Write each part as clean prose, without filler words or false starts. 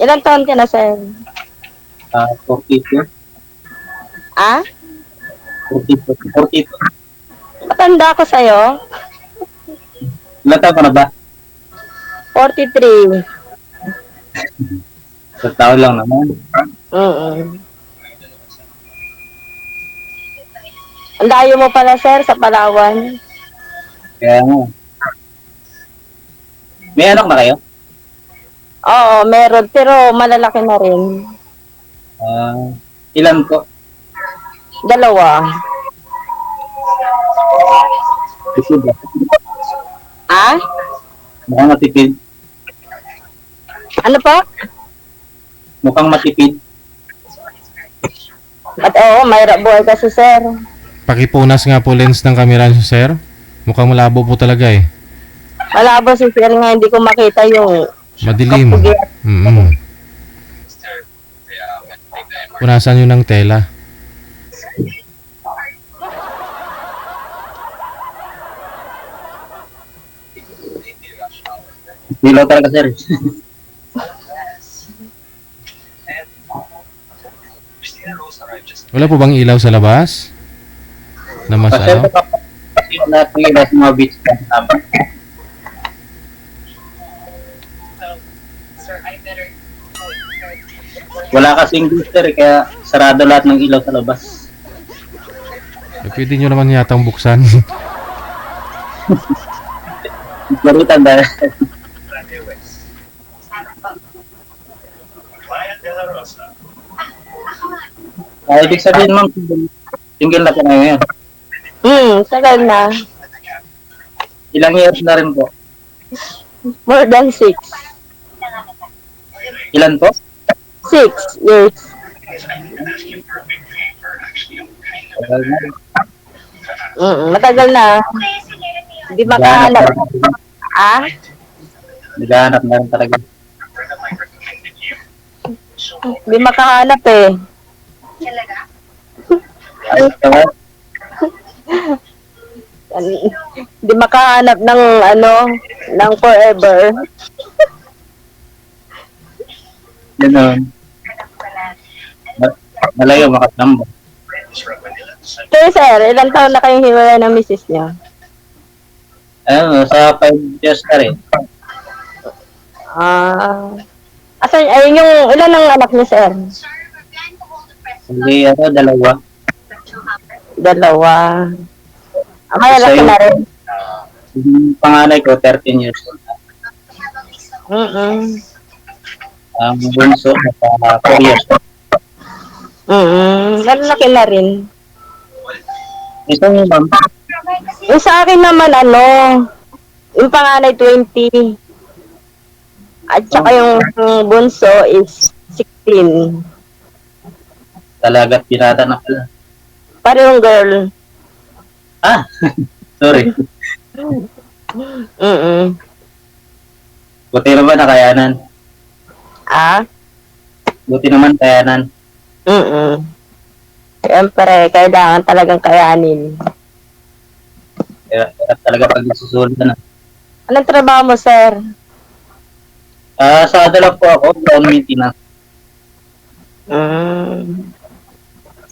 Ilang taon ka na, sir? 42. Ah? 42. 42. Matanda ko sa'yo? Ilan taon ka na ba? 43. Sa taon lang naman. Mm. Ang layo mo pala, sir, sa Palawan. Kaya nga. May anak na kayo? Oo, meron, pero malalaki na rin. Ilan po? Dalawa. Tipid ba? Ah? Mukhang matipid. Ano pa? Mukhang matipid. At oo, mahirap buhay kasi, sir. Pakipunas nga po lens ng camera niyo, sir. Mukhang malabo po talaga eh. Malabo si sir nga, hindi ko makita yung Madilim. kapugit. Punasan nyo ng tela. Dilaw talaga, sir. Wala po bang ilaw sa labas? Na mas Kasi ano? yung lahat ng iba sa mga beach tama. Wala kasing booster kaya sarado lahat ng ilaw sa labas. Pwede nyo naman yatang buksan. Garutan dahil. Ibig sabihin, ma'am, single na po kayo ngayon. Tagal na. Ilang years na rin po? More than 6. Ilan po? 6 years. Tagal na. Matagal na. Hindi makahanap. Ah? Naghahanap na rin talaga. Hindi makahanap eh. Ayos ka ba? Hindi makahanap ng ng forever. Ganun. Malayo makatamba. Kayo, sir, ilang taon na kayong hiwalay ng misis niyo? Ayun, sa 5 years na rin. Ayun yung, ilan ang anak niyo, sir? Hindi, dalawa. Dalawa. Malalaki Isa na rin. Yung panganay ko, 13 years old. Ang bunso, 4 years old. Malalaki na rin. Ito yung ma'am. Yung sa akin naman, yung panganay 20. At saka yung bunso is 16. Talaga't pinatanap na. Parehong girl. Sorry. Buti naman nakayanan. Buti naman kayanan. Siyempre, kailangan talagang kayanin. Kaya talaga pag nasusunod na. Anong trabaho mo, sir? Sa lang po ako, ground maintenance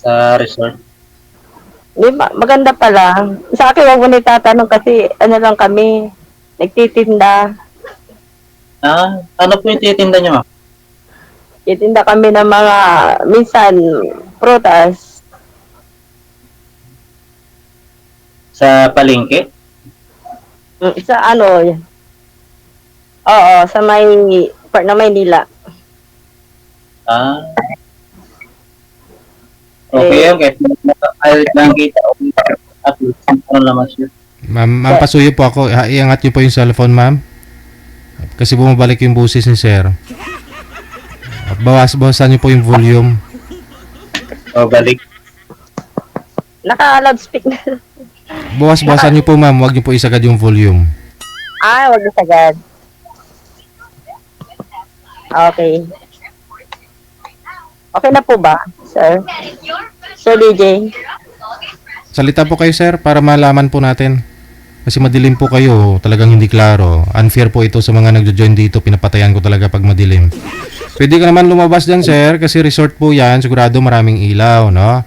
sa resort. Di ba? Maganda pala. Sa akin, wag mo na itatanong kasi lang kami, nagtitinda. Ano po yung titinda niyo, ma'am? Titinda kami ng mga, minsan, prutas. Sa palengke? Sa oo, sa may, part na Maynila. Okay, okay. Ayaw lang kita. At least, ano naman siya. Ma'am, pasuyo po ako. Iangat niyo po yung cellphone, ma'am. Kasi bumabalik yung boses ni sir. Bawasan niyo po yung volume. Balik. Naka-loudspeaker. Bawasan niyo po, ma'am. Huwag niyo po isagad yung volume. Wag na sagad. Okay. Okay na po ba, sir? Sir DJ? Salita po kayo, sir, para malaman po natin. Kasi madilim po kayo, talagang hindi klaro. Unfair po ito sa mga nagjo-join dito, pinapatayan ko talaga pag madilim. Pwede ka naman lumabas dyan, sir, kasi resort po yan, sigurado maraming ilaw, no?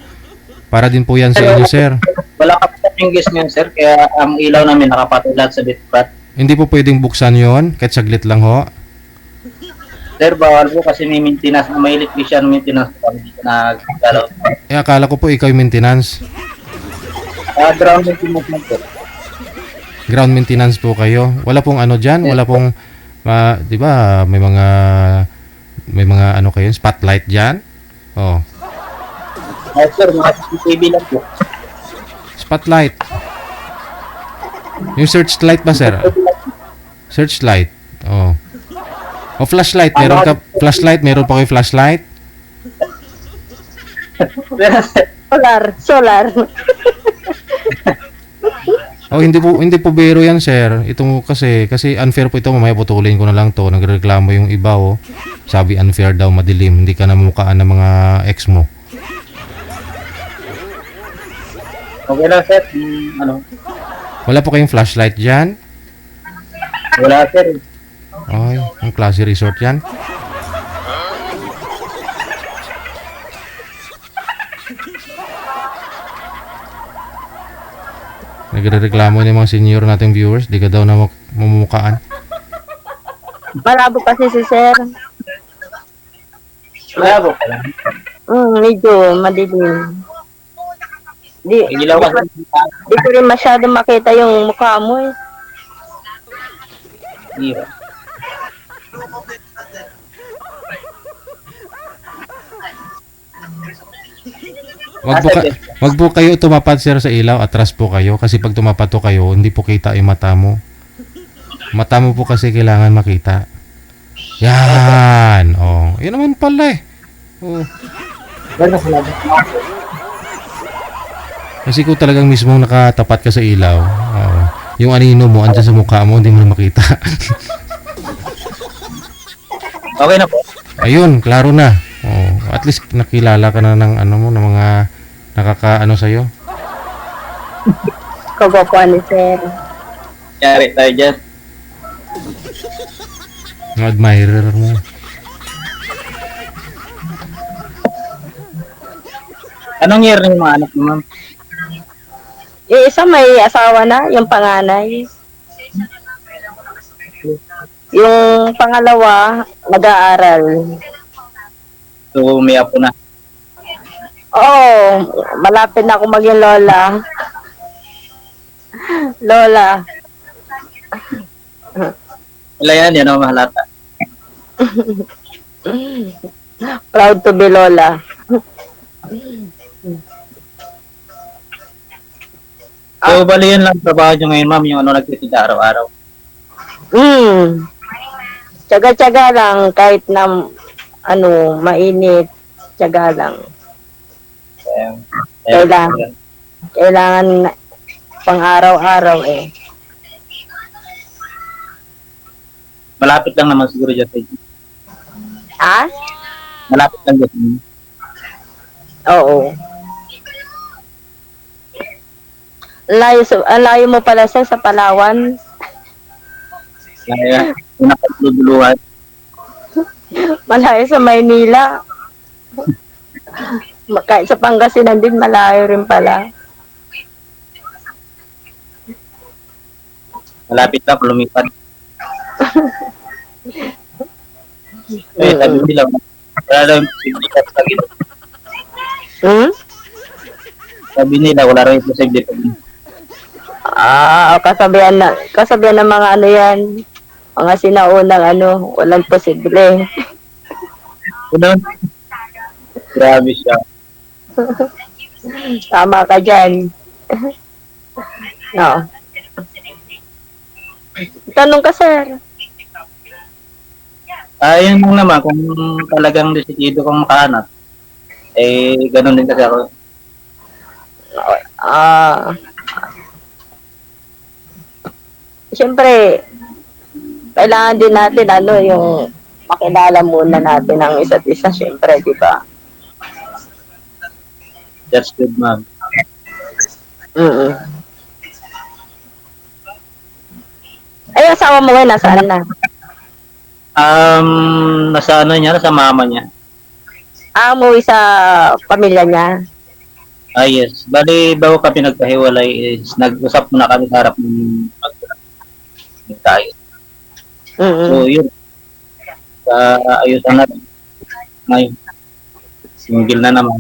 Para din po yan sa inyo, sir. Wala ka po yung guest ngayon, sir, kaya ang ilaw namin nakapatid lahat sa bitpat. Hindi po pwedeng buksan yon kahit saglit lang ho. Sir, bawal po kasi may maintenance, may electrician maintenance po kami dito na galaw. Akala ko po ikaw yung maintenance. Ground maintenance lang po. Ground maintenance po kayo. Wala pong ano dyan, wala pong, di ba, may mga ano kayo, spotlight dyan. Oh, Sir, mga CCTV lang po. spotlight. Yung searchlight ba, sir? Searchlight. Oh. O flashlight, flashlight, meron pa kayo flashlight? Solar. Oh, hindi po biro yan, sir. Ito kasi unfair po ito, mamaya putulin ko na lang to. Nagreklamo yung iba, oh. Sabi unfair daw, madilim. Hindi ka na mukhaan ng mga ex mo. Okay lang, sir. Wala po kayong flashlight diyan? Wala, sir. Ay, ang klase resort yan. Nagrereklamo ng mga senior nating viewers, di ka daw na mamumukaan. Malabo kasi si sir. Wala po. Medyo madilim. Di Ilaw kasi. ko rin masyado makita yung mukha mo eh. Hirap. Wag po kayo tumapat, sir, sa ilaw, atras po kayo kasi pag tumapat po kayo, hindi po kita yung mata mo. Mata mo po kasi kailangan makita. Yan. Oh, yan naman pala eh. Oh. Kasi kung talagang mismo nakatapat ka sa ilaw, yung anino mo andyan sa mukha mo, hindi mo na makita. Okay na po. Ayun, klaro na. Oh, at least nakilala ka na ng ano mo, ng mga nakakaano sa'yo. Kagwapuan ni sir. Yari tayo dyan. Mga admirer mo. Anong year ng mga anak mo, ma'am? Yung isa may asawa na, yung panganay. Yung pangalawa, nag-aaral. So, may apo na. Oo, malapit na ako maging lola. Lola. Wala yan ang mahalata. Proud to be lola. So, bali yun lang trabaho nyo ngayon, ma'am, yung ano nagtitinda araw-araw. Tsaga-tsaga lang kahit na mainit. Tsaga lang. Kailangan pang araw-araw eh. Malapit lang naman siguro dyan. Ah? Malapit lang dyan. Oo. Layo mo pala sa Palawan. Kaya, pinapagduduluhan. Malayo sa Maynila. Kahit sa Pangasinan din, malayo rin pala. Malapit na, lumipad. Sabi nila, wala daw yung posibilidad sa gito. Sabi nila, wala daw yung posibilidad. Kasabihan ng mga yan, mga sinaunang walang posible. Grabe siya. Tama ka dyan. No. Tanong ka, sir. Ayun lang naman, kung talagang desidido kang makahanap, ganun din kasi ako. Siyempre, kailangan din natin yung makilala muna natin ang isa't isa, siyempre, di ba? That's good, ma'am. Ay, asawa mo ngayon, nasaan na? Nasa ano niya, nasa mama niya. Ah, umuwi sa pamilya niya. Ah, yes. Bali, bago kami nagkahiwalay is nag-usap muna kami sa harap ng tayo. Mm-mm. So, yun. Ayusan na rin. Ngayon, single na naman.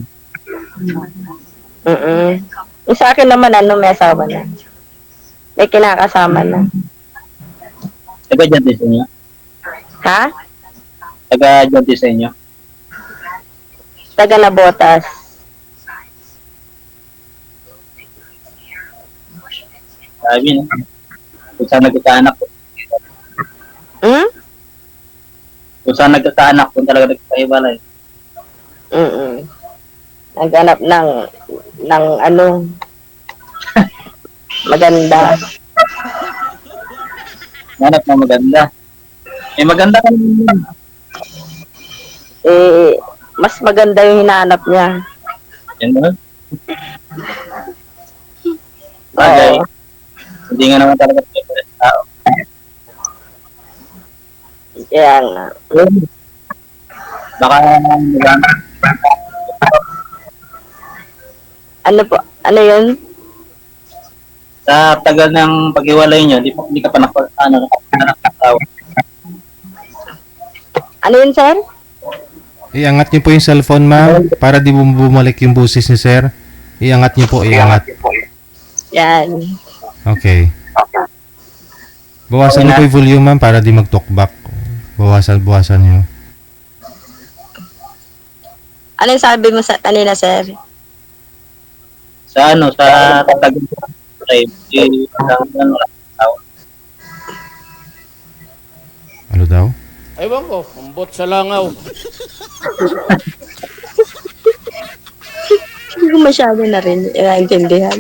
Mm-mm. Yung sa akin naman, may asawa na. May kinakasama na. Taga dyan din sa inyo. Ha? Taga dyan din sa inyo. Taga Nabotas. Sabi na. Kung saan nagkakaanak ko. Hmm? Kung saan nagkakaanak kung talaga nagkakahiwalay. Mm-mm. Naghanap ng ano, maganda. Hanap na maganda. Eh, maganda ka naman. Eh, mas maganda yung hinahanap niya. Yan mo. Bagay. Oo. Hindi nga naman talaga favorite tao. Kaya nga. Baka maganda. Ano po? Ano yun? Sa tagal ng paghiwalay nyo, hindi ka pa nakakatawa. Ano yun, sir? Iangat niyo po yung cellphone, ma'am, para di bumalik yung busis ni sir. Iangat niyo po, iangat. Yan. Okay. Bawasan niyo po yung volume, ma'am, para di mag-talkback. Bawasan niyo. Ano yung sabi mo sa kanina, sir? Sa tagal ng tao. Ano daw? Ewan ko, umbot sa langaw. Hindi ko masyado na rin naintindihan.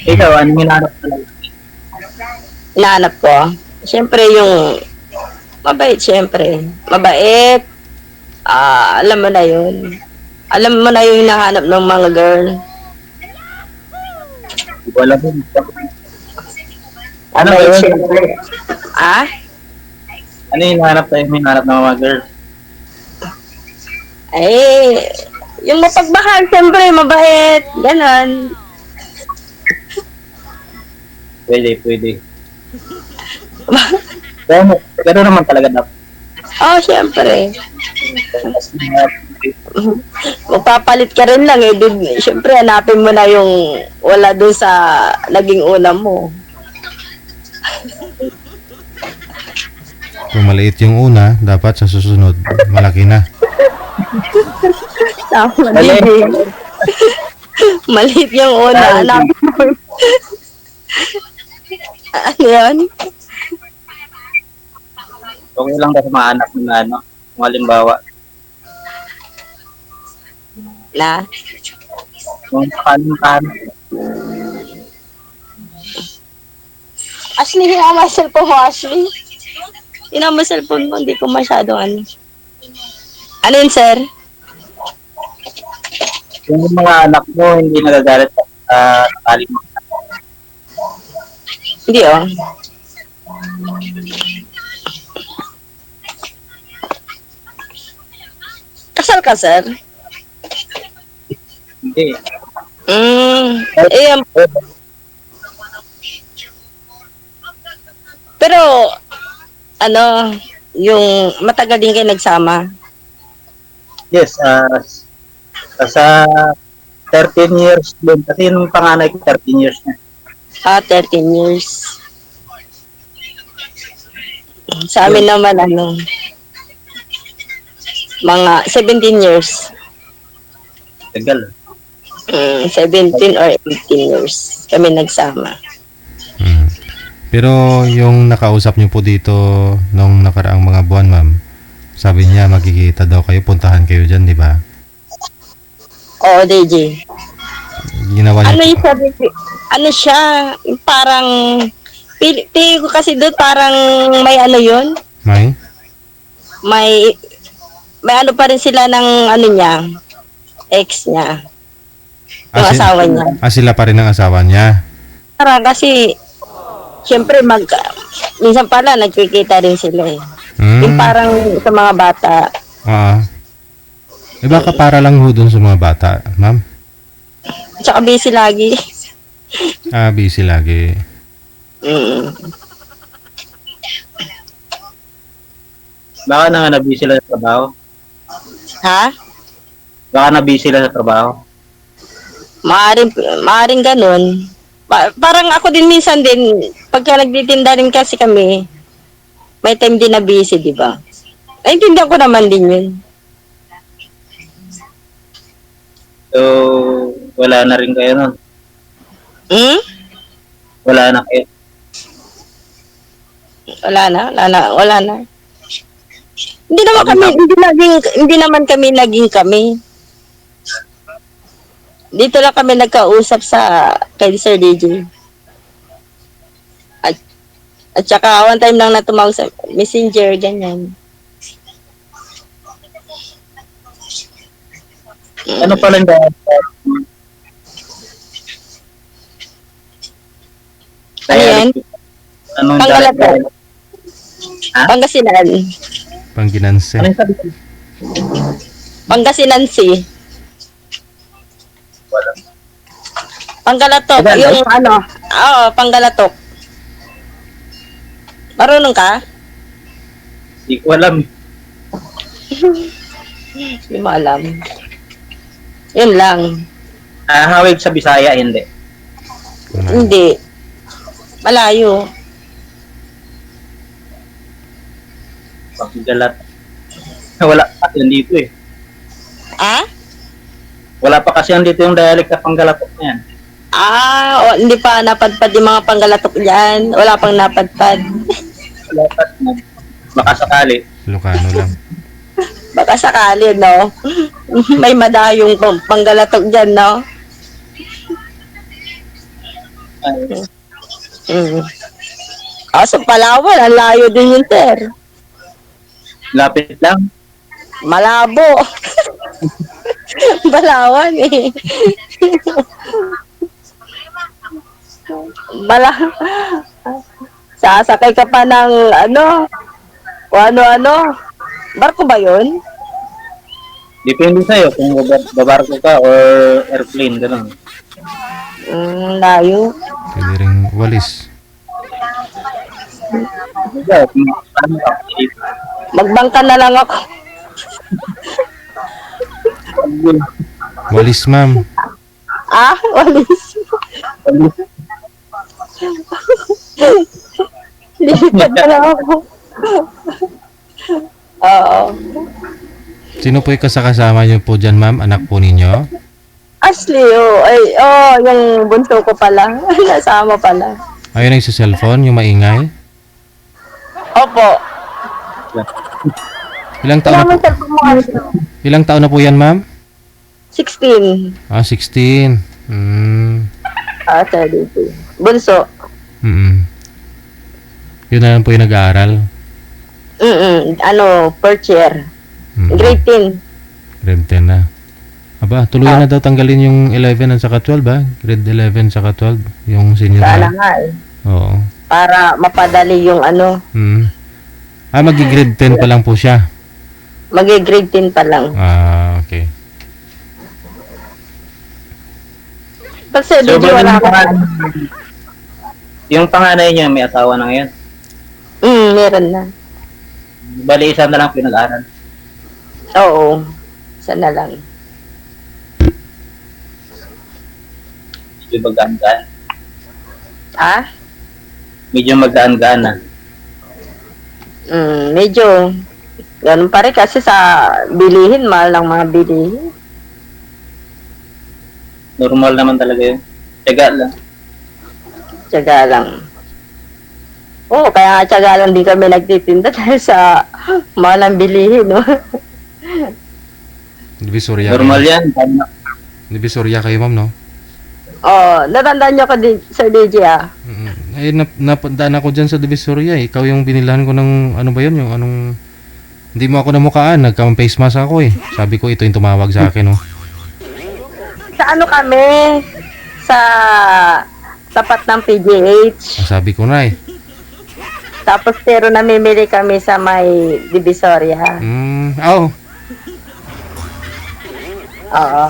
Ikaw, anong hinahanap talaga? Hinahanap ko. Siyempre yung mabait, siyempre. Mabait. Alam mo na yun. Alam mo na yung hinahanap ng mga girl. Wala mo. Ano Mabait, yun? siyempre. Ano yung hinahanap tayo? Hinahanap ng mga girls? Eh, yung mapagmahal, siyempre, mabait. Ganon. Pwede. Pero naman talaga dapat. Oh, siyempre. Magpapalit ka rin lang eh. Siyempre, hanapin mo na yung wala dun sa naging una mo. Kung maliit yung una, dapat sa susunod, malaki na. Tama, Didi. Maliit yung una. Hanapin mo. Ano yun? Okay lang kasi mga anak na kung halimbawa, Na? kung kanin. Ashley, hinama cellphone mo, Ashley. Hinama cellphone mo, hindi ko masyadong ano. Ano yun, sir? Kung yung mga anak mo hindi nagagalit sa sakali mo. Hindi, oh. Kasal ka, sir? Hindi. Pero, ano, yung matagal din kayo nagsama. Yes, sa 13 years din. Kasi yung panganay ko 13 years na. 13 years. Sa amin naman, mga 17 years. Tagal. 17 or 18 years kami nagsama. Pero yung nakausap niyo po dito nung nakaraang mga buwan, ma'am, sabi niya magkikita daw kayo, puntahan kayo dyan, di ba? Oo, DJ. Ginawa niya Ano po. yung sabi, ano siya, parang, tingin ko kasi doon parang may ano yun, May? may ano pa rin sila ng ano niya, ex niya. Yung asawa niya. Sila pa rin ang asawa niya. Para kasi, siyempre, minsan pala, nagkikita rin sila eh. Yung parang sa mga bata. Baka para lang ho dun sa mga bata, ma'am. Tsaka busy lagi. Busy lagi. Baka na busy sila sa trabaho. Ha? Baka na busy sila sa trabaho. Maaring ganun. Parang ako din minsan din, pagka nagtitinda rin kasi kami, may time din na busy, di ba? Naintindihan ko naman din yun. So, wala na rin kayo nun. Wala na kayo. Wala na. Hindi naman kami naging kami. Dito lang kami nagkausap kay Sir DJ. At saka one time lang na tumawag sa Messenger, ganyan. Ano pala yung dahil? Ano yan? Anong Pangalato. dahil? Ha? Pangasinan. Pangginanse. Ano yung sabi ko? Pangasinansi. Wala. Panggalatok. Wala, Yung ano. Oo, panggalatok. Marunong ka? Hindi ko alam. Hindi mo alam. Yun lang. Hawig sa Bisaya, hindi. Hindi. Malayo. Paggalat. Wala pa kasi dito eh. Ah? Wala pa kasi dito yung dialect na Panggalatok na yan. Hindi pa napadpad yung mga panggalatok dyan. Wala pang napadpad. Wala pa. Baka sakali. Ilocano lang. Baka sakali, no? May madayong panggalatok dyan, no? Sa Palawan, ang layo din yun, sir. Lapit lang. Malabo. Balawan, eh. Sasakay ka pa ng o ano-ano. Barko ba yun? Depende sa'yo kung babarko ka or airplane, gano'n. Layo. Pwede rin walis. Yeah, ano ka? Magbangka na lang ako. Walis, ma'am. Walis. Lilipad na lang ako. Oo. Sino po yung kasama niyo po dyan, ma'am? Anak po ninyo? Ashley, yung bunso ko pala. Nasama pala. Ayun yung sa cellphone, yung maingay. Opo. Ilang taon na po? Ilang taon na po yan, ma'am? 16. 16. 32. Bunso. Yun na lang po yung nag-aaral. First year. Grade 10. Grade 10 na. Aba, tuluyan na daw tanggalin yung 11 at saka 12, ba? Grade 11 saka 12, yung senior Sana high. nga eh. Oo. Para mapadali yung Magi-grade 10 pa lang po siya. Magi-grade 10 pa lang. Okay. Kasi so, wala ka. Yung panganay niya may asawa na ngayon. Meron na. Bali, isa na lang pinag-aral. Oo. Isa na lang. Medyo magdaan-gaan. Medyo magdaan-gaan na. Medyo. Ganun pa rin kasi sa bilihin, mahal ng mga bilihin. Normal naman talaga yun. Tiyaga lang. Tiyaga lang. Oo, kaya nga tiyaga lang din kami nagtitinda dahil sa mahal ng bilihin, no? Divisoria. Normal yan. Divisoria kayo, ma'am, no? Natandaan niyo ko din, Sir DJ, Ay, napuntaan ako dyan sa Divisoria. Ikaw yung binilahan ko ng, ano ba yun? Yung anong, hindi mo ako namukaan. Nagka-face mask ako eh. Sabi ko, ito yung tumawag sa akin, oh. Sa ano kami? Sa tapat ng PGH. Sabi ko na eh. Tapos pero namimili kami sa may Divisoria. Oh, Oo.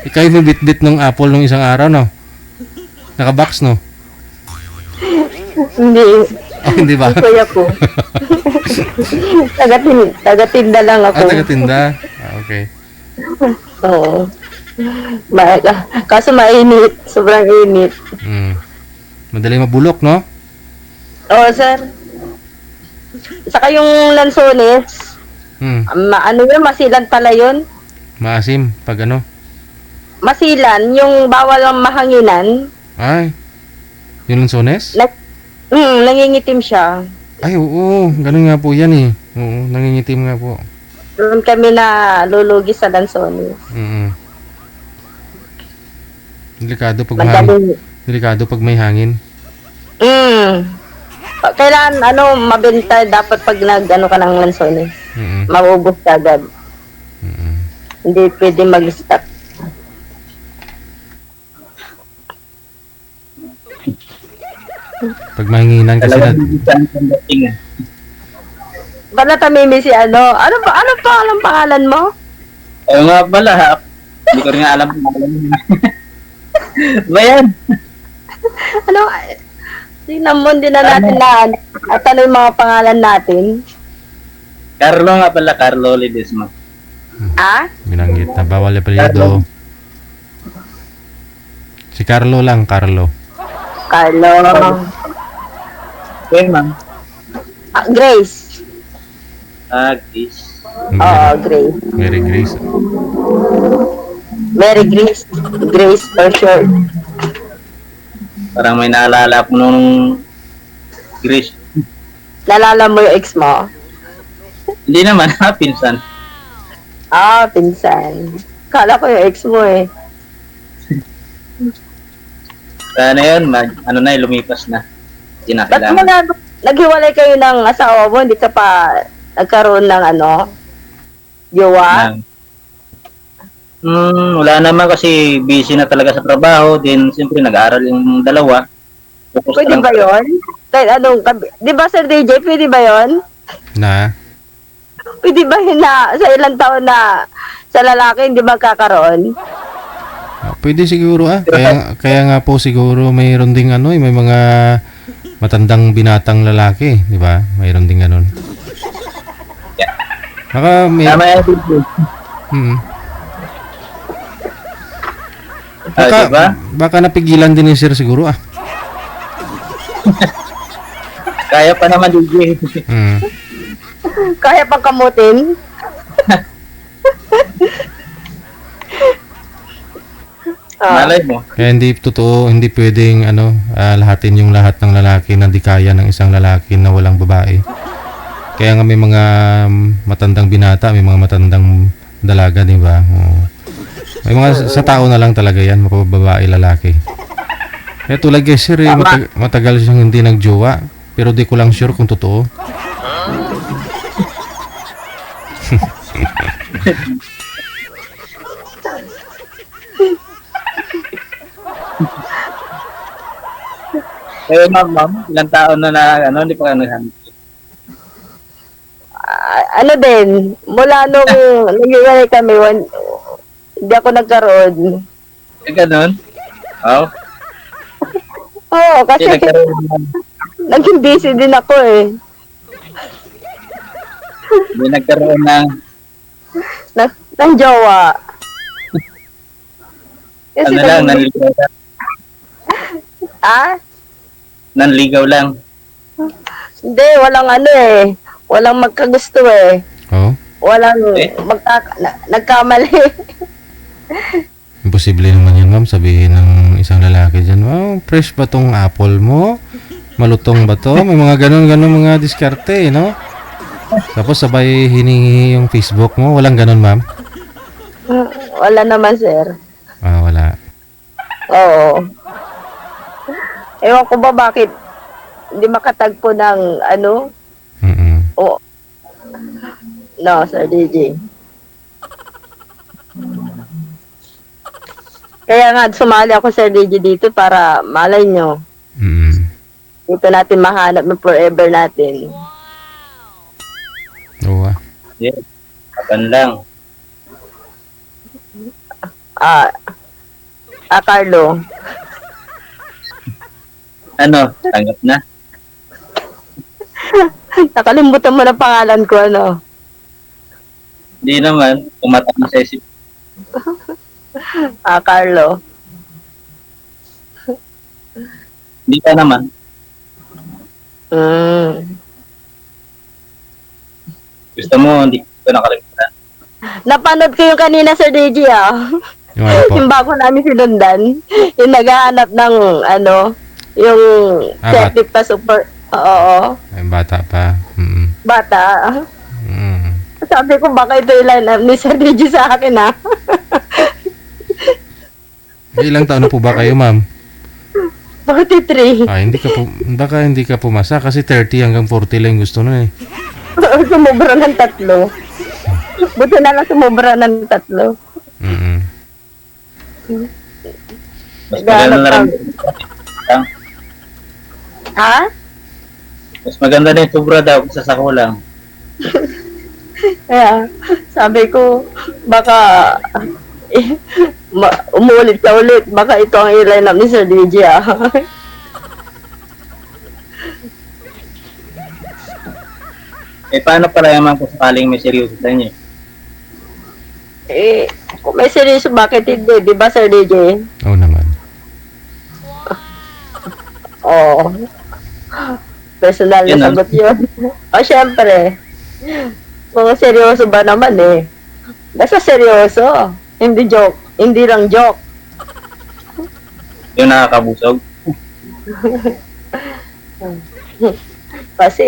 ikaw yung bit-bit ng apple nung isang araw, no? Naka-box, no? Hindi. Oh, hindi ba? Yung kuya ko. Tagatinda lang ako. Taga-tinda. Okay. Oo. Kaso mainit. Sobrang init. Madali mabulok, no? Oo, sir. Saka yung lansones, ano yun, masilan pala yun. Maasim, pag ano? Masilan, yung bawal ang mahanginan. Ay, yun ang sones? Nangingitim siya. Ay, oo. Ganun nga po yan eh. Oo, nangingitim nga po. Doon kami na lulugi sa lansones. Delikado pag mahangin. Madaling. Delikado pag may hangin. Kailangan, mabenta dapat pag nag-ano ka ng lansones. Maubos ka agad. Hindi pwede mag-stock. Pag mahinginan kasi Talagang na... bibigyan ng dating ah. Bala tamimi si ano pa ang pangalan mo? Oo nga pala, ha? Hindi ko rin nga alam kung alam mo. Ba yan? Ano, tingnan mo, hindi na natin at ano yung mga pangalan natin. Carlo nga pala, Carlo Ledesma. Binanggit na bawal apelyido. Si Carlo lang, Carlo. Carlo. Okay, ma'am. Grace. Grace. Oo, Grace. Mary Grace. Mary Grace. Grace for sure. Parang may naalala ko nung Grace. Nalala mo yung ex mo? Hindi naman, ha? Pinsan. Pinsan. Kala ko yung ex mo eh. Sana yun, lumipas na. Hindi na Ba't mo kailangan. naghiwalay kayo ng asawa mo? Hindi ka pa nagkaroon ng jowa? Wala naman kasi busy na talaga sa trabaho. Then, siyempre, nag-aaral yung dalawa. Focus Pwede lang ba yun? Kahit di ba Sir DJ, pwede ba yun? Na? Pwede ba yun na sa ilang taon na sa lalaki hindi magkakaroon? Pwede siguro Kaya nga po siguro mayroon ding may mga matandang binatang lalaki, di ba? Mayroon ding ganun. Baka may... Tama yan, DJ. Diba? Baka napigilan din ni Sir siguro Kaya pa naman, DJ. Kaya pang kamutin? Malay mo. Kaya hindi totoo, hindi pwedeng lahatin yung lahat ng lalaki na di kaya ng isang lalaki na walang babae. Kaya nga may mga matandang binata, may mga matandang dalaga, di ba? Oo. May mga sa tao na lang talaga yan, mapababae, lalaki. Kaya tulad kay Sir, matagal siyang hindi nagjowa, pero di ko lang sure kung totoo. Ma'am, ilang taon na hindi pa ka nag-handle? Din, mula nung naghiwalay kami, hindi ako nagkaroon. Ganun? Oo. Oo, kasi Nagkaroon naging busy din ako eh. Hindi nagkaroon ng Ng jowa. Kasi nanligaw lang. Nanligaw lang. Hindi, walang walang magkagusto eh. Oh? Walang nagkamali. Imposible naman yan, ma'am. Sabihin ng isang lalaki dyan, wow, fresh ba tong apple mo? Malutong ba to? May mga ganun-ganun mga diskarte, no? Tapos sabay hiningi yung Facebook mo. Walang ganun, ma'am? Wala naman, sir. Wala. Oo. Ewan ko ba bakit hindi makatagpo ng Oo. No, Sir DJ. Kaya nga, sumali ako sa DJ dito para malay nyo. Mm. Dito natin mahanap ng forever natin. Oo ah. Yes. Kapan lang. Carlo. Ano, tanggap na? Nakalimutan mo na pangalan ko, ano? Hindi naman, tumatak na sa isip. Carlo. Hindi ka naman. Gusto mo, hindi ko nakalimutan. Napanood ko yung kanina sa DJ, Yung ano po? Yung bago namin sinundan. Yung naghahanap ng, ano, yung septic pa super, oo, Ay, bata pa. Mm. bata. Mm. Sabi ko, baka ito yung line up ni Sir DJ sa akin, Ilang taon na po ba kayo, ma'am? 43. Ah, baka hindi ka pumasa kasi 30 hanggang 40 lang yung gusto nun eh. Sumubra ng 3. Buti na lang sumubra ng 3. Mm. Mas maganda na rin. Ha? Mas maganda na yung sobra daw kaysa sa kulang. Kaya, sabi ko, baka umulit ka ulit. Baka ito ang i-line up ni Sir DJ, Paano pala naman kung sakaling may seryoso sa inyo? Kung may seryoso, bakit hindi? Di ba, Sir DJ? Oo naman. Oo. Personal na Yun, sagot yun. Syempre. Kung seryoso ba naman basta seryoso. Hindi joke. Hindi lang joke. Yung nakakabusog? Kasi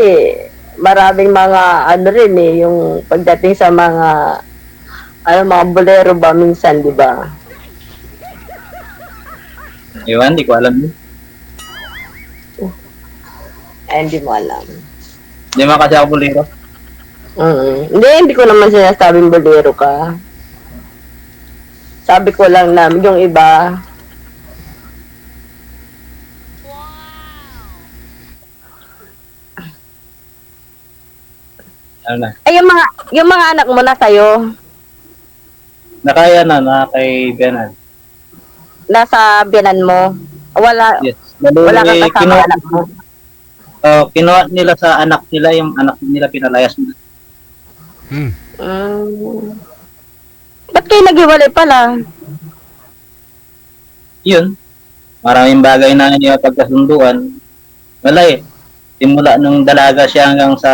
maraming mga ano rin yung pagdating sa mga mga bolero ba minsan, di ba? Ewan, di ko alam yun. Hindi mo alam. Hindi man kasi ako buliro. Hindi ko naman sinasabing bolero ka. Sabi ko lang na yung iba, Ano na? yung mga anak mo na sa'yo, Nakaya na kay Benan. nasa biyanan mo. Wala, Yes. wala kang kasama kinuha, anak mo. kinuha nila sa anak nila, yung anak nila pinalayas nila. Mm. Ba't kayo naghiwalay pala? Yun. Maraming bagay na yung pagkasunduan. Wala Simula nung dalaga siya hanggang sa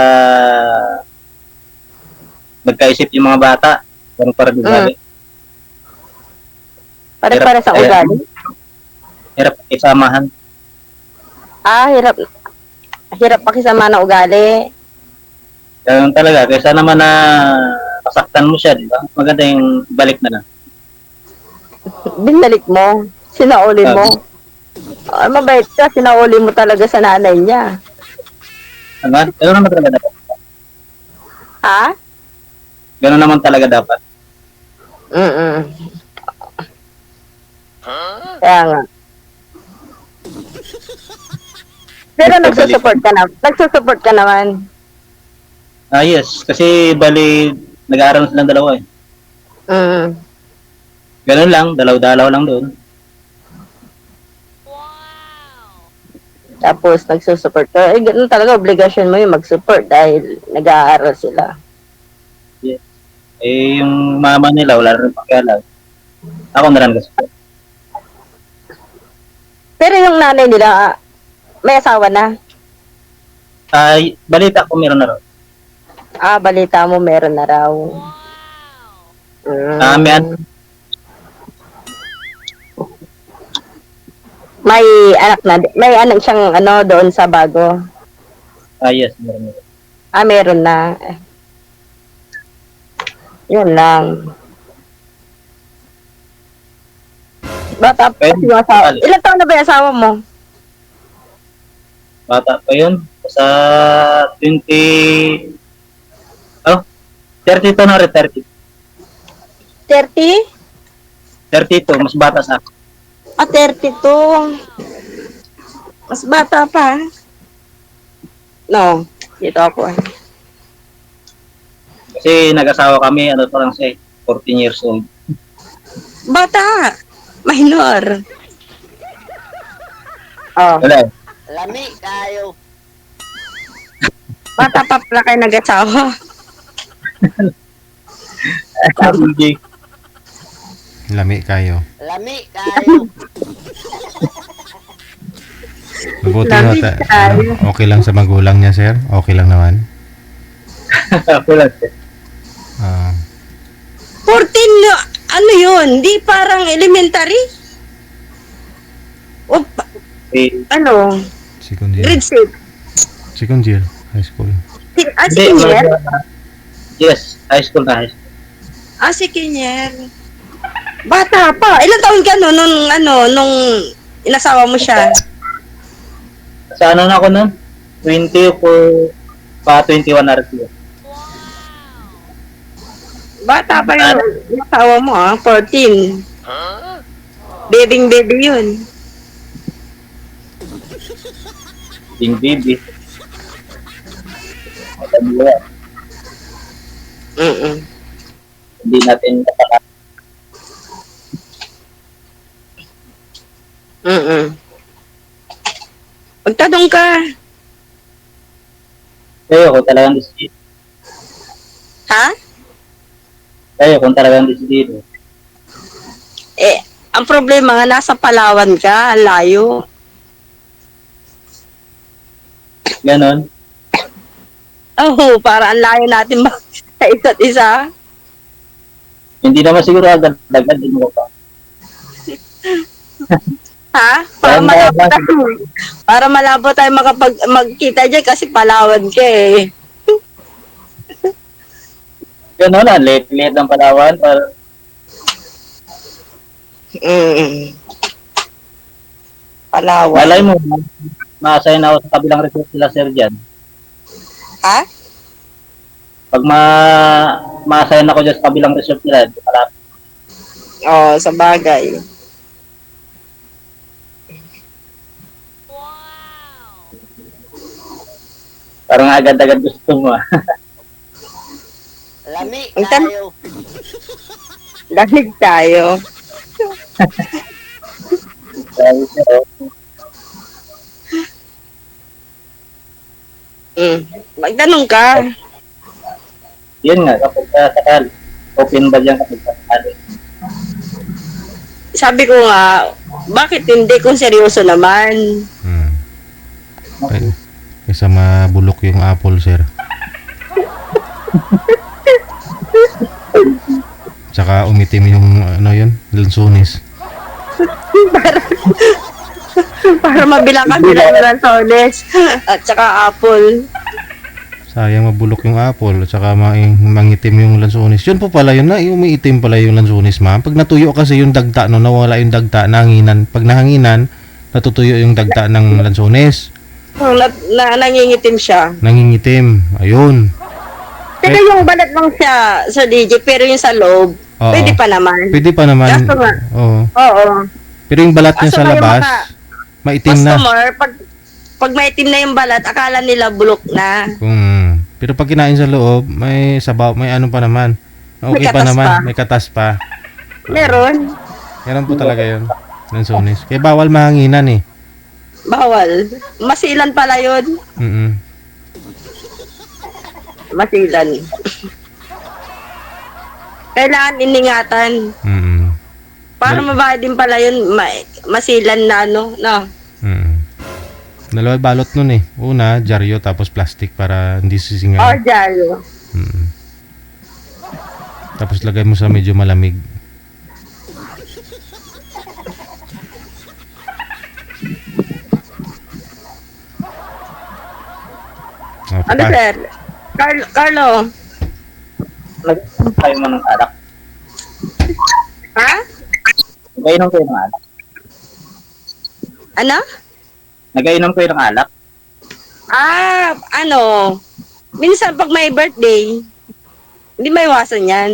nagkaisip yung mga bata. Parang para ugali. Pare-pare sa ugali? Hirap isamahan. Hirap pakisama ng ugali. Ganun talaga. Kaysa naman na pasaktan mo siya, di ba? Maganda yung balik na lang. Binalik mo. Sinauli mo. Mabait ka. Sinauli mo talaga sa nanay niya. Ano? Ganun naman talaga dapat. Ha? Ganun naman talaga dapat. Kaya nga. Pero nagsusupport ka na. Nagsusupport ka naman. Yes. Kasi bali, nag-aaral silang dalawa Ganun lang. Dalaw-dalaw lang doon. Tapos nagsusupport ka. Ganun talaga. Obligasyon mo yung mag-support dahil nag-aaral sila. Yung mama nila, wala rin pakialam. Ako na lang kasi. Pero yung nanay nila, may asawa na. Balita ko meron na rin. Balita mo meron na raw. May anak na. May anak siyang doon sa bago. Yes, meron na rin. Meron na. Yun lang. Bata pa Pwede. yung asawa. Ilan taon na ba yung asawa mo? Bata pa yun. Sa 20... 30 to na rin, 30. 30? 32, mas bata sa akin. 32. Mas bata pa. No, dito ako. Kasi nag-asawa kami, ano pa lang siya, 14 years old. Bata. Minor. Oh, Wala. Lami kayo. bata pa pala kayo nag-asawa. Hindi. Lami kayo. Lami kayo. Mabuti Lami ho, kayo. okay lang sa magulang niya, sir? Okay lang naman. Wala. Ah, 14, ano yun? Di parang elementary? O, ano? second year. Grade 6. Second year, high school. Second year? Yes, high school na high school. Second year. Bata pa. Ilang taon ka no, nung inasawa mo siya? Sa ano na ako nun? 20 pa 21 na rin. Bata pa yung inasawa mo 14. Baby yun. Yung baby. Madali yan. Mm-mm. Hindi natin kapag Mm-mm. Magtanong ka. kayo kung talagang decidido. Ha? Kayo kung talagang decidido. Ang problema nga, nasa Palawan ka, ang layo. Ganon. Oh, para ang layo natin ba sa isa't isa? Hindi naman siguro agad din mo pa. Ha? Para malabo tayo magkita dyan kasi Palawan ka eh. Ganon na, late ng Palawan. Palawan. Malay mo, ma-assign ako sa kabilang resort sila sir dyan. Ha? Pag ma-assign ako dyan sa kabilang resort nila, Oo, sa bagay. parang agad-agad gusto mo. Lami Ang kayo. Lamig tayo. Dahil sir, Magtanong ka. yun nga, kapag sakal, open ba dyan kapag sakal? Sabi ko nga, bakit hindi kung seryoso naman? Okay. Kaysa mabulok yung apple, sir. Tsaka umitim yung ano yun, lansunis. Para mabilang kami ng lansones at saka apple. Sayang mabulok yung apple at saka mangitim yung lansunis. Yun po pala yun na, umiitim pala yung lansunis, ma'am. Pag natuyo kasi yung dagta, no, nawala yung dagta, nahanginan. Pag nahanginan, natutuyo yung dagta ng lansunis. Nangingitim siya. Nangingitim. Ayun. Pero yung balat lang siya sa DJ, pero yung sa loob, Oo. pwede pa naman. Pwede pa naman. Kaso nga. Oo. Oo. Pero yung balat niya Kaso sa nga yung labas, maitim na. Customer, pag maitim na yung balat, akala nila bulok na. Pero pag kinain sa loob, may sabaw, may ano pa naman. Okay May pa katas naman, pa. may katas pa. Meron. Meron po talaga yun. Lansunis. Kaya bawal mahanginan eh. Bawal. Masilan pala yun. Masilan. Kailangan iningatan. Para mabahay din pala yun, masilan na ano, no? Dalawa balot nun eh. Una, dyaryo tapos plastic para hindi sisingaw. Oh, dyaryo. Tapos lagay mo sa medyo malamig. Oh, Ano, sir? Carlo? Nag-inom mo ng alak. Ha? Nag-inom kayo ng alak. Ano? Nag-inom kayo ng alak. Minsan pag may birthday, hindi maiwasan yan.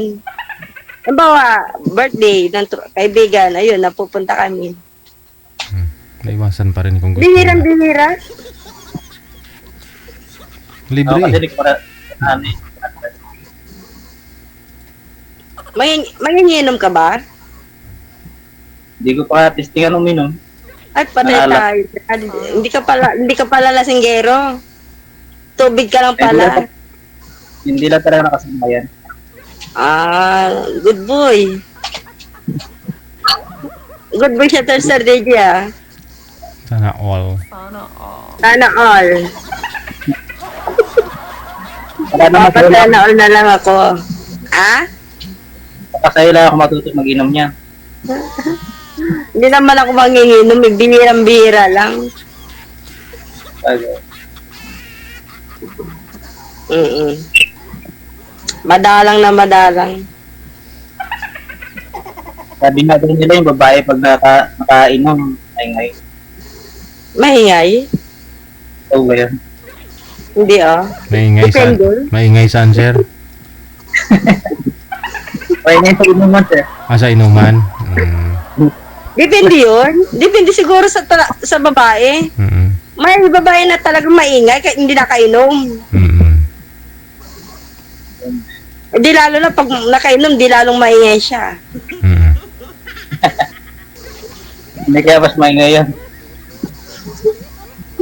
Halimbawa, birthday ng kaibigan, ayun, napupunta kami. Naiwasan pa rin kung gusto Bihirang nila. bihira. Libre. Kasi di para ano eh. Manginginom ka ba? Hindi ko pa testingan uminom. Ay, patay Naalala. tayo. Hindi ka pala lasinggero. Tubig ka lang pala. Hindi lang talaga nakasamayan. Ah, good boy. Good boy siya, Sir DJ, ah. Sana all. Sana all. Wala naman Dapat sa'yo lang. sana all na lang ako. Ah? Sa'yo lang ako matuto mag-inom niya. Hindi naman ako manginginom. Bihirang-bihira lang. Mm-mm. Madalang na madalang. Sabi nga din nila yung babae pag nakainom, ay ngay. Mahingay? Oo ba yun? Hindi, ah. Maingay sa Depende. maingay saan, sir? Ay ngay sa inuman, sir. Sa inuman. Depende yun. Depende siguro sa babae. May babae na talagang maingay kahit hindi nakainom. Di lalo na pag nakainom, di lalong maingay siya. Hindi kaya mas maingay yan.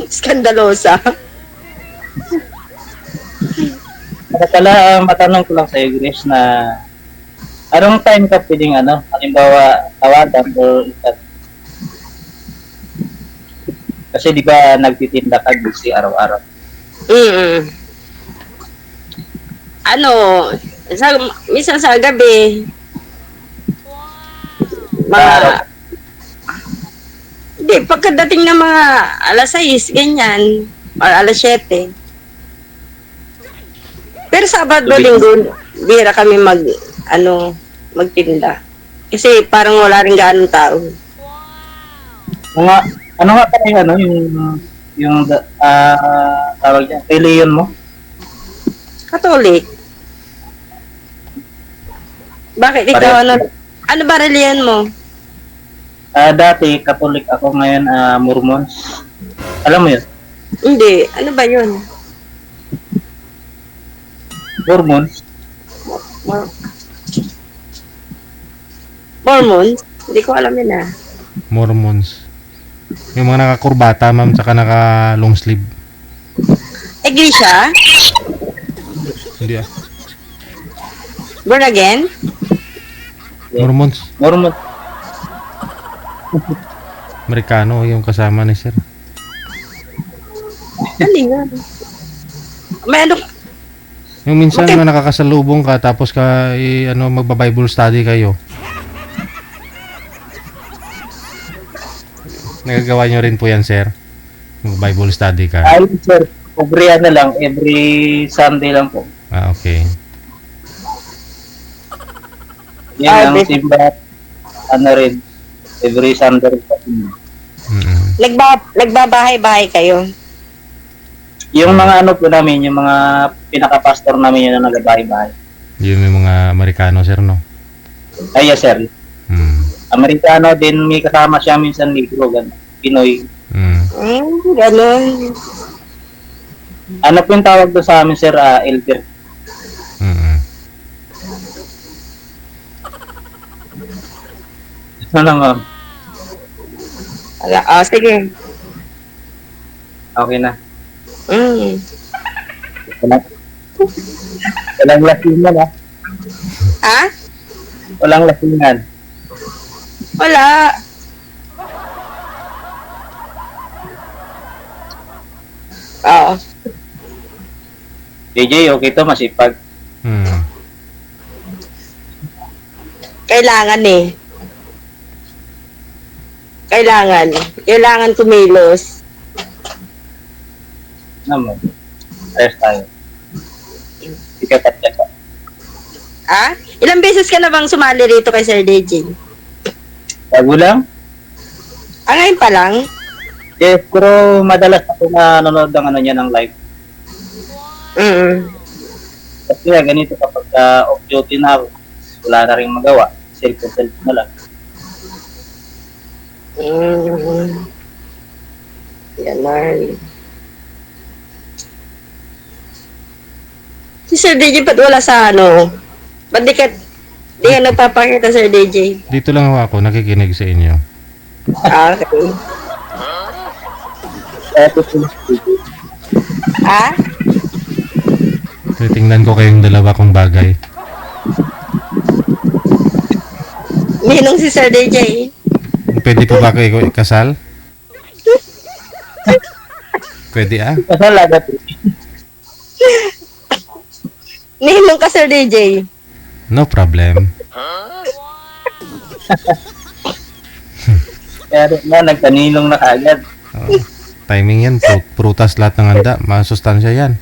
Skandalosa. Pala, matanong ko lang sa'yo, Grace, na anong time ka pwedeng halimbawa, tawagan o ikat? Kasi di ba nagtitinda ka busy araw-araw? Ano, minsan sa gabi, hindi, pagkadating ng mga alas 6, ganyan, or alas 7. Pero Sabado, Linggo, bira kami magtinda. Kasi parang wala rin gaanong tao. Ano nga pala yung tawag niya, reliyon mo? Katolik. Bakit ikaw, ano ba reliyon mo? Dati, Katolik ako, ngayon, Mormons. Alam mo yun? Hindi, ano ba yun? Mormons? Mormons? Hindi ko alam yun, ah. Mormons. Yung mga nakakurbata, ma'am, tsaka naka long sleeve. Iglesia? Hindi ah. Born again? Mormons. Mormons. Amerikano yung kasama ni sir. Ano yun? May ano? Yung minsan Okay. na nakakasalubong ka tapos ka magba-Bible study kayo. Nagagawa nyo rin po yan, sir. Mag-Bible study ka. Ay, sir, Pobriya na lang, every Sunday lang po. Ah, okay. Yan ang simba, rin, every Sunday po. Nagbabahay-bahay kayo? Yung mga po namin, yung mga pinaka-pastor namin yun na nagabahay-bahay. Yun yung mga Amerikano, sir, no? Ay, yes, sir. Amerikano din, may kasama siya minsan negro, Pinoy. Ganun. Ano po yung tawag doon sa amin, sir? Elder. Ano lang, ma'am? Sige. Okay na. Walang lasingan, ha? Ha? Walang lasingan. Wala. Oo. JJ, okay to, masipag. Kailangan eh. Kailangan kumilos. Naman. Rest tayo. Ikaw pa. Ha? Ilang beses ka na bang sumali rito kay Sir DJ? Bago lang? Ngayon pa lang? Yes, pero madalas ako nanonood ng niya ng live. Kasi ganito kapag off duty na ako, wala na rin magawa. Cellphone na lang. Ganon. Si Sir DJ ba't wala sa ano? Ba't di ka nagpapakita, Sir DJ? Dito lang ako nakikinig sa inyo. Okay. Ah? Titingnan ko kayong dalawa kong bagay. Ninong si Sir DJ. Pwede po ba kayo ikasal? Pwede ah? Kasal agad. Ninong ka, Sir DJ. No problem. Kaya rin na, nagkaninong na kaagad. Oo. Timing yan. Prutas lahat ng handa. Masustansya yan.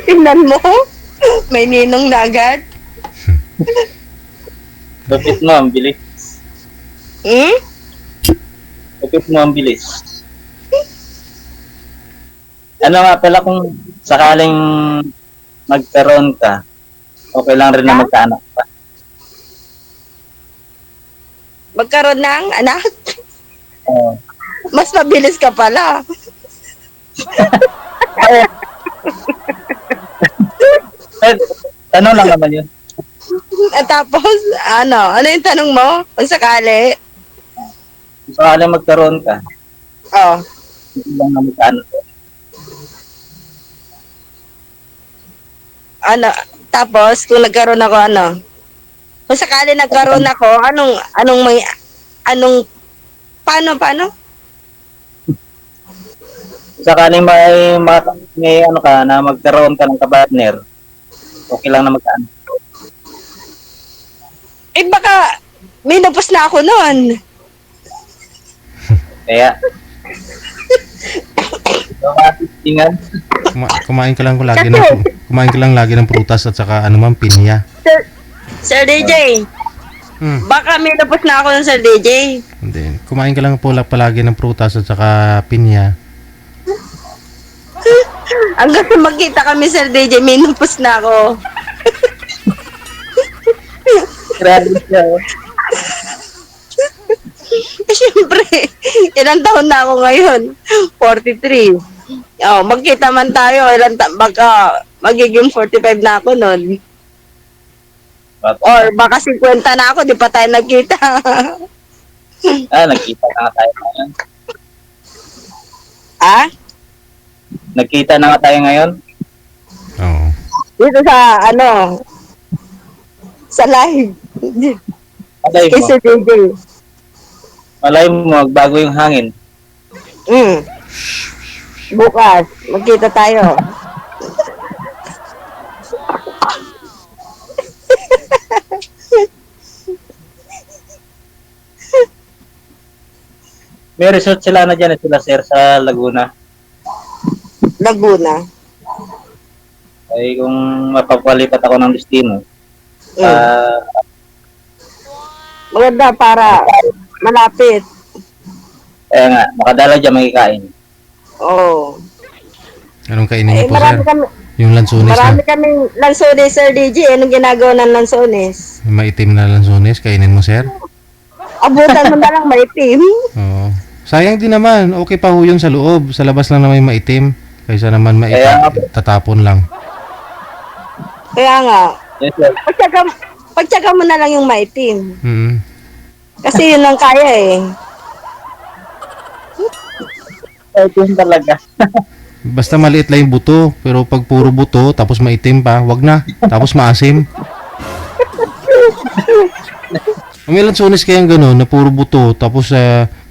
Tingnan mo. May ninong na agad. Lupit mo, ang bilis. Hmm? Lupit mo, ang bilis. Ano nga pala kung sakaling magkaroon ka, okay lang rin na magkaanak pa. Magkaroon ng anak? Oo. Mas mabilis ka pala. Tanong lang naman yun. At tapos, ano yung tanong mo? Kung sakali? Kung sakaling magkaroon ka, Oh. hindi lang na magkaanak pa. Tapos, kung nagkaroon ako, kung sakali nagkaroon ako, paano? Sakaling may ano ka na magkaroon ka ng kapartner, okay lang na magkaanak. Eh, baka, may napos na ako noon. Kaya, tingnan. Kumain ka lang lagi ng prutas at saka ano man pinya. Sir DJ, baka may napos na ako ng Sir DJ. Hindi. Kumain ka lang po palagi ng prutas at saka pinya. Hanggang sa magkita kami, Sir DJ, may napos na ako. Grabe siya. Siyempre, ilang taon na ako ngayon? 43. Oh, magkita man tayo, magiging 45 na ako nun. Or baka 50 na ako, di pa tayo nagkita. Nagkita na nga tayo ngayon. Ah? Nagkita na nga tayo ngayon. Oo. Dito sa, sa live. Malay Kay mo. Sir DJ. Malay mo, magbago yung hangin. Bukas, magkita tayo. May resort sila na dyan sila, sir, sa Laguna. Laguna. Ay, kung mapapalipat ako ng destino, Maganda para malapit. kaya nga, makadala dyan makikain. Oo. Anong kainin niyo po, Marami sir? kami, Yung lansunis marami na. kaming lansones, Sir DJ. Anong ginagawa ng lansones? Yung maitim na lansunis, kainin mo, sir? Abutan mo na lang maitim. Oo. Sayang din naman. Okay pa ho yun sa loob. Sa labas lang naman yung maitim. Kaysa naman tatapon lang. Kaya nga, Yes, sir. pagtsaga mo na lang yung maitim. Mm. Kasi yun lang kaya eh. Ito yun talaga. Basta maliit lang yung buto. Pero pag puro buto, tapos maitim pa, wag na. Tapos maasim. May lansunis kayang gano'n, na puro buto, tapos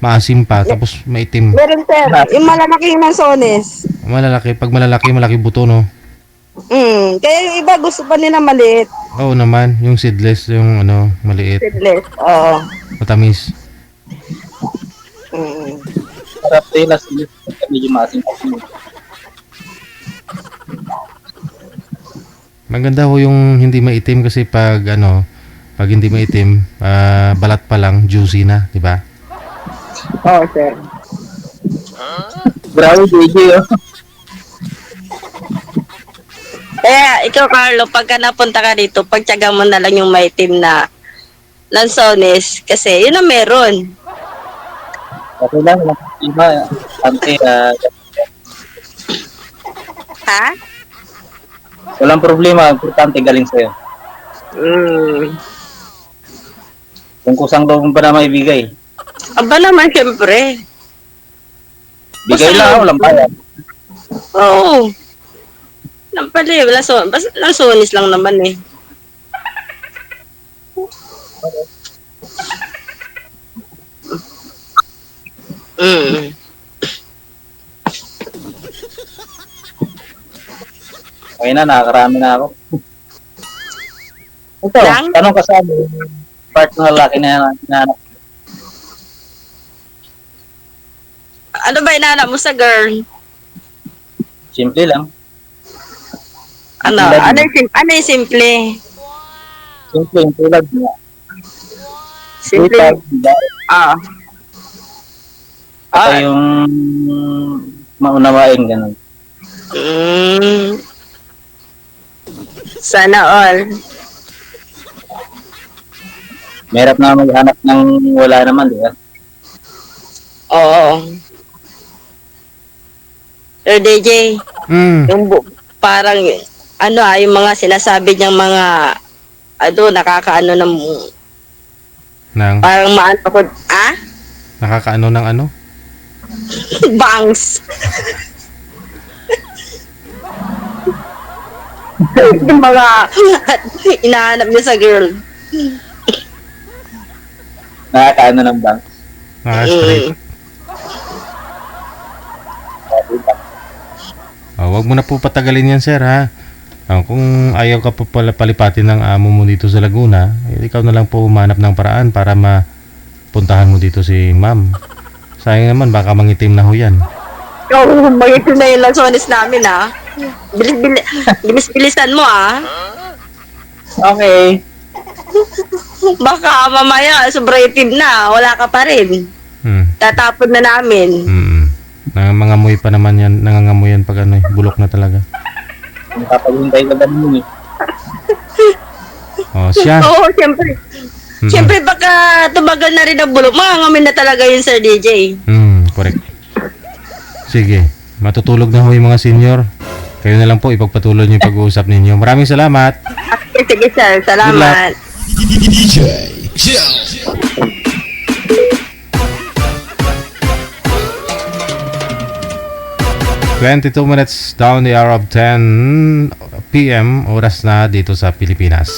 maasim pa, tapos maitim. Meron, sir. Yung malalaking lansones. Malalaki. Pag malalaki, malaki buto, no? Kaya yung iba gusto pa nila maliit. Oo naman. Yung seedless, yung maliit. Seedless. Oo. Matamis. Sarap tayo na sila. Medyo maasim kasi. Maganda ho yung hindi maitim kasi pag hindi maitim, balat pa lang, juicy na, di ba? Oo, sir. Grabe, JJ, oh. Kaya ikaw, Carlo, pagka napunta ka dito, pagtyaga mo na lang yung may team na Lanzones kasi yun ang meron. Okay lang, iba, ante, Ha? walang problema, importante galing sa'yo. Kung kusang loob mo pa na maibigay, Aba naman, syempre. bigay lang, walang bayad. Oo. Nampali, basta Lanzones lang naman eh. Mm. Okay na, nakakarami na ako. Ito, Lang? tanong ka sa amin, part ng lalaki na hinahanap. Ano ba inaanap mo sa girl? Simple lang. Ano? Ano yung simple? Simple, yung tulad niya. Simple. Ah. Ito Ah. yung maunawain, ganun. Sana all. Mahirap na maghanap ng wala naman, di ba? Oo. Sir DJ, Mm. yung parang yung mga sinasabi niyang mga nakakaano ng Nang parang maano ko, nakakaano ng ano? bangs. Yung mga inahanap niya sa girl. Nakakaano ng bank. Straight. Wag mo na po patagalin yan, sir, ha? Kung ayaw ka po pala palipatin ng amo mo dito sa Laguna, ikaw na lang po humanap ng paraan para mapuntahan mo dito si ma'am. Sayang naman, baka mangitim na ho yan. Oo, mag-ito na yung Lanzones namin, Bilis-bilisan mo, Okay. Baka mamaya, sobrang na, wala ka pa rin. Tatapon na namin. Nangangamoy pa naman yan, nangangamoy yan pag bulok na talaga. Papaghintay ka ba nun eh? Siya. Oo, siyempre. Siyempre, baka tumagal na rin ang bulok. Mangangamin na talaga yun, Sir DJ. Correct. Sige, matutulog na ho yung mga senior. Kayo na lang po, ipagpatuloy niyo yung pag-uusap ninyo. Maraming salamat. Sige, sir. Salamat. 22 minutes down the hour of 10 p.m. oras na dito sa Pilipinas.